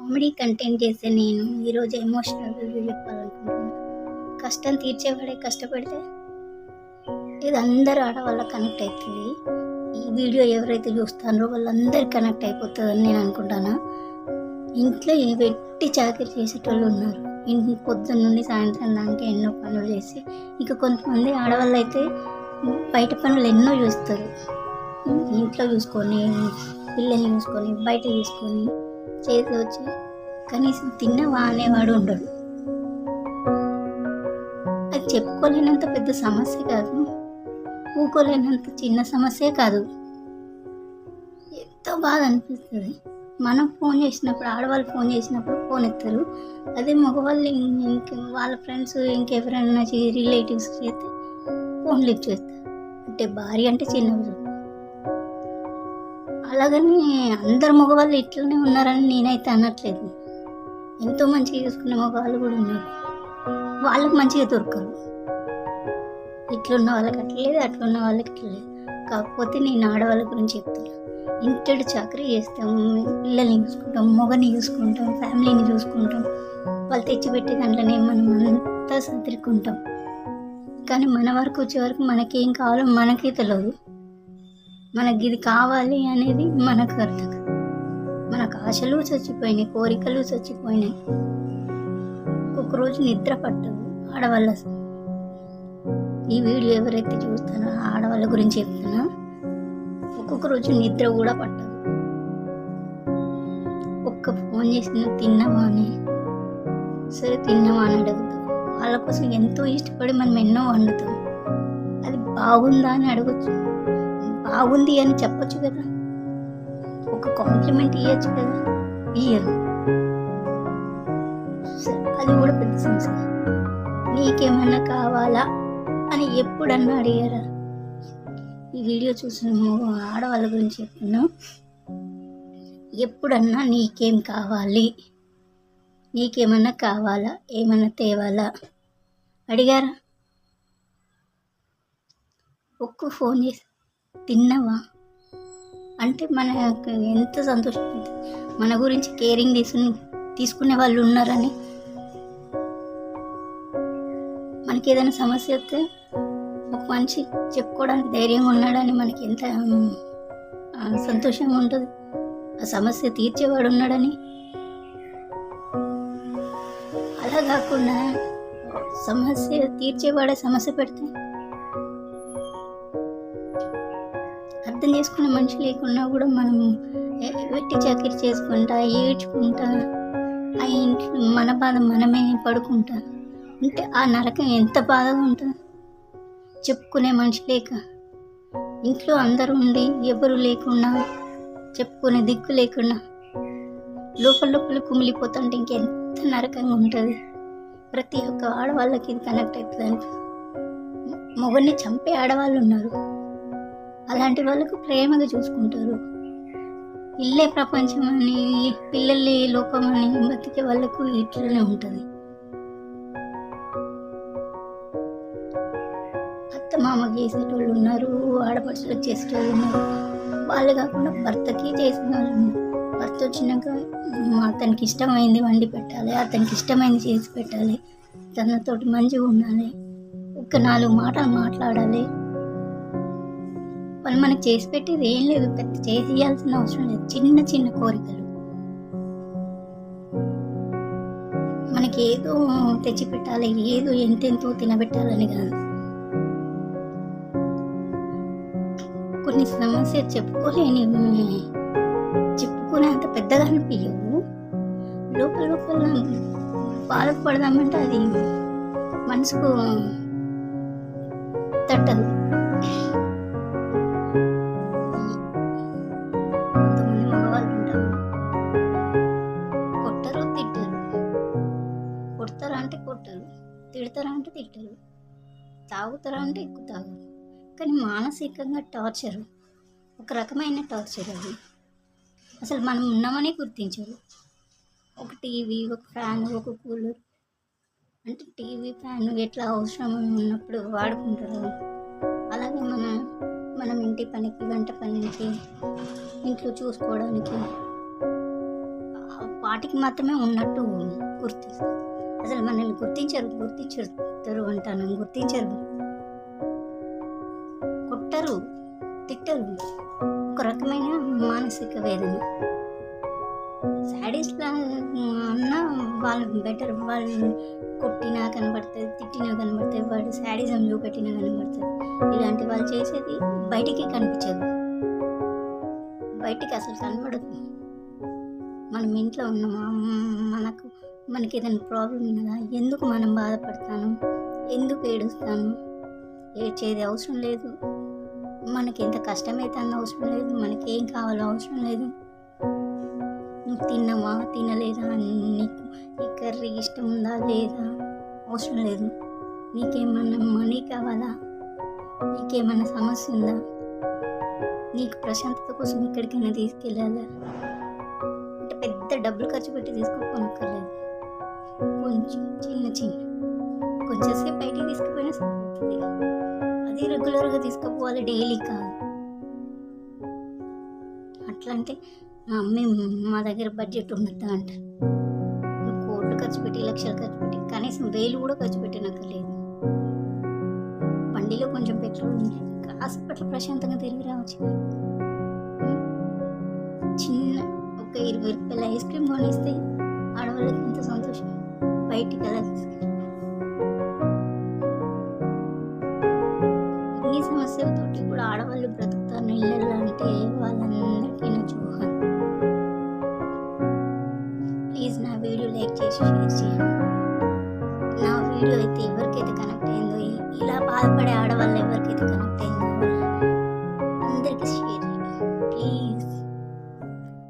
Comedy content చేసే నేను ఈరోజు ఎమోషనల్ రివ్యూ చెప్పాలనుకుంటున్నాను. కష్టం తీర్చేవాడే కష్టపడితే ఇది అందరు ఆడవాళ్ళకి కనెక్ట్ అవుతుంది. ఈ వీడియో ఎవరైతే చూస్తారో వాళ్ళందరికీ కనెక్ట్ అయిపోతుందని నేను అనుకుంటాను. ఇంట్లో వెట్టి చాకరీ చేసేటోళ్ళు ఉన్నారు. ఇంటి పొద్దున్న నుండి సాయంత్రం దానికి ఎన్నో పనులు చేసి, ఇక కొంతమంది ఆడవాళ్ళు అయితే బయట పనులు ఎన్నో చూస్తారు. ఇంట్లో చూసుకొని, పిల్లల్ని చూసుకొని, బయట చూసుకొని చేతి వచ్చి కనీసం తిన్నవా అనేవాడు ఉండడు. అది చెప్పుకోలేనంత పెద్ద సమస్య కాదు, ఊకోలేనంత చిన్న సమస్యే కాదు. ఎంతో బాధ అనిపిస్తుంది. మనం ఫోన్ చేసినప్పుడు, ఆడవాళ్ళు ఫోన్ చేసినప్పుడు ఫోన్ ఎత్తారు. అదే మగవాళ్ళు వాళ్ళ ఫ్రెండ్స్ ఇంకెవరైనా రిలేటివ్స్ చేస్తే ఫోన్ లిఫ్ట్ చేస్తారు. అంటే భార్య అంటే చిన్నది. అలాగని అందరు మగవాళ్ళు ఇట్లనే ఉన్నారని నేనైతే అనట్లేదు. ఎంతో మంచిగా చూసుకునే మగవాళ్ళు కూడా ఉన్నారు. వాళ్ళకి మంచిగా దొరకరు. ఇట్లున్న వాళ్ళకి అట్లేదు, అట్లున్న వాళ్ళకి ఇట్లేదు. కాకపోతే నేను ఆడవాళ్ళ గురించి చెప్తున్నా. ఇంటడు చాకరీ చేస్తాం, పిల్లల్ని చూసుకుంటాం, మొగని చూసుకుంటాం, ఫ్యామిలీని చూసుకుంటాం. వాళ్ళు తెచ్చిపెట్టే దాంట్లోనే మనం అంతా సర్దుకుంటాం. కానీ మన వరకు వచ్చే వరకు మనకేం కావాలో మనకే తెలియదు. మనకి ఇది కావాలి అనేది మనకు అర్థం. మనకు ఆశలు చచ్చిపోయినాయి, కోరికలు చచ్చిపోయినాయి. ఒక్కొక్క రోజు నిద్ర పట్టదు ఆడవాళ్ళ. ఈ వీడియో ఎవరైతే చూస్తారో ఆడవాళ్ళ గురించి చెప్తున్నా. ఒక్కొక్క రోజు నిద్ర కూడా పట్టదు. ఒక్క ఫోన్ చేసిన తిన్నావా అని, సరే తిన్నావా అని అడుగుతాం. వాళ్ళ కోసం ఎంతో ఇష్టపడి మనం ఎన్నో వండుతాం. అది బాగుందా అని అడగచ్చు, బాగుంది అని చెప్పొచ్చు కదా, ఒక కాంప్లిమెంట్ ఇవ్వచ్చు కదా, ఇయ్యరు. అది కూడా పెద్ద సమస్య. నీకేమన్నా కావాలా అని ఎప్పుడన్నా అడిగారా? ఈ వీడియో చూసిన ఆడవాళ్ళ గురించి చెప్తున్నా. ఎప్పుడన్నా నీకేం కావాలి, నీకేమన్నా కావాలా, ఏమన్నా తేవాలా అడిగారా? ఒక్క ఫోన్ చేసి తిన్నావా అంటే మనకు ఎంత సంతోషం. మన గురించి కేరింగ్ తీసుకునే వాళ్ళు ఉన్నారని. మనకి ఏదైనా సమస్య వస్తే ఒక మనిషి చెప్పుకోవడానికి ధైర్యంగా ఉన్నాడని మనకి ఎంత సంతోషంగా ఉంటుంది. ఆ సమస్య తీర్చేవాడు ఉన్నాడని. అలా కాకుండా సమస్య తీర్చేవాడే సమస్య పెడితే అర్థం చేసుకునే మనిషి లేకున్నా కూడా మనం వెట్టి చాకరీ చేసుకుంటా, ఏడ్చుకుంటా, ఆ ఇంట్లో మన బాధ మనమే పడుకుంటా అంటే ఆ నరకం ఎంత బాధగా ఉంటుంది. చెప్పుకునే మనిషి లేక, ఇంట్లో అందరూ ఉండి ఎవరు లేకుండా, చెప్పుకునే దిక్కు లేకుండా లోపల కుమిలిపోతుంటే ఇంకెంత నరకంగా ఉంటుంది. ప్రతి ఒక్క ఆడవాళ్ళకి ఇది కనెక్ట్ అవుతుంది. అంటే మొగన్ని చంపే ఆడవాళ్ళు ఉన్నారు. అలాంటి వాళ్ళకు ప్రేమగా చూసుకుంటారు. ఇల్లే ప్రపంచం అని, పిల్లలే లోకం అని బతికే వాళ్ళకు ఇట్లనే ఉంటుంది. అత్త మామకి చేసేటోళ్ళు ఉన్నారు, ఆడపడుచులకు చేసేటోళ్ళు ఉన్నారు. వాళ్ళు కాకుండా భర్తకి చేసిన వాళ్ళు ఉన్నారు. భర్త వచ్చినాక అతనికి ఇష్టమైంది వండి పెట్టాలి, అతనికి ఇష్టమైంది చేసి పెట్టాలి, తనతోటి మంచిగా ఉండాలి, ఒక 4 మాటలు మాట్లాడాలి. వాళ్ళు మనకి చేసి పెట్టేది ఏం లేదు, పెద్ద చేసి ఇవ్వాల్సిన అవసరం లేదు. చిన్న చిన్న కోరికలు మనకి ఏదో తెచ్చి పెట్టాలి, ఏదో ఎంతెంతో తినబెట్టాలని కాదు. కొన్ని సమస్య చెప్పుకునేంత పెద్దగా అనిపించవు. లోపల బాధపడదామంటే అది మనసుకు తట్టదు. కొంతమంది మగవాళ్ళు ఉంటారు, కొట్టరు తిట్టరు, కొడతారా అంటే కొట్టరు, తిడతారా అంటే తిట్టరు, తాగుతారా అంటే ఎక్కువ తాగరు. కానీ మానసికంగా టార్చరు, ఒక రకమైన టార్చర్ అది. అసలు మనం ఉన్నామని గుర్తించరు. ఒక టీవీ, ఒక ఫ్యాన్, ఒక కూలర్. అంటే టీవీ ఫ్యాన్ ఎట్లా అవసరం ఉన్నప్పుడు వాడుకుంటారు, అలాగే మనం ఇంటి పనికి, వంట పనికి, ఇంట్లో చూసుకోవడానికి వాటికి మాత్రమే ఉన్నట్టు గుర్తిస్తారు. అసలు మనల్ని గుర్తించరు అంటాను, గుర్తించరు, కొట్టరు, తిట్టరు. ఒక రకమైన మానసిక వేదన. శాడీస్లా అన్న వాళ్ళు బెటర్, వాళ్ళు కొట్టినా కనబడుతుంది, తిట్టినా కనబడుతుంది, వాడు శాడిజం చూపెట్టినా కనబడుతుంది. ఇలాంటి వాళ్ళు చేసేది బయటికి కనిపించదు, బయటికి అసలు కనబడదు. మనం ఇంట్లో ఉన్నామా, మనకి ఏదైనా ప్రాబ్లం ఉన్నదా, ఎందుకు మనం బాధపడతాను, ఎందుకు ఏడుస్తాను, ఏడ్చేది అవసరం లేదు. మనకి ఎంత కష్టమైతే అన్న అవసరం లేదు, మనకి ఏం కావాలో అవసరం లేదు. నువ్వు తిన్నావా తినలేదా, నీకు ఈ కర్రీ ఇష్టం ఉందా లేదా అవసరం లేదు. నీకేమన్నా మనీ కావాలా, నీకేమన్నా సమస్య ఉందా, నీకు ప్రశాంతత కోసం ఎక్కడికైనా తీసుకెళ్ళాలా అంటే పెద్ద డబ్బులు ఖర్చు పెట్టి తీసుకోనక్కర్లేదు. కొంచెం కొంచెంసేపు బయటికి తీసుకుపోయినా సరిపోతుంది. అది రెగ్యులర్గా తీసుకుపోవాలి, డైలీ కాదు. అట్లా అంటే మా దగ్గర బడ్జెట్ ఉండద్దా అంటారు. నువ్వు కోట్లు ఖర్చు పెట్టి, లక్షలు ఖర్చు పెట్టి, కనీసం 1000 కూడా ఖర్చు పెట్టినక్కర్లేదు. బండిలో కొంచెం పెట్రోల్ ఉంది, కాసేపట్లో ప్రశాంతంగా తిరిగి రావచ్చు. చిన్న ఒక 20 రూపాయల ఐస్ క్రీమ్ కొనిస్తే ఆడవాళ్ళకి ఎంత సంతోషం. బయటికి ఎలా తీసుకెళ్ళి ఇన్ని సమస్యలతోటి కూడా ఆడవాళ్ళు బ్రతుకుతారు ఇళ్ళల్లో అంటే వాళ్ళందరికీ నా జోహార్. ప్లీజ్ నా వీడియో లైక్ చేసి షేర్ చేయండి. నా వీడియో అయితే ఎవరికైతే కనెక్ట్ అయిందో, ఇలా బాధపడే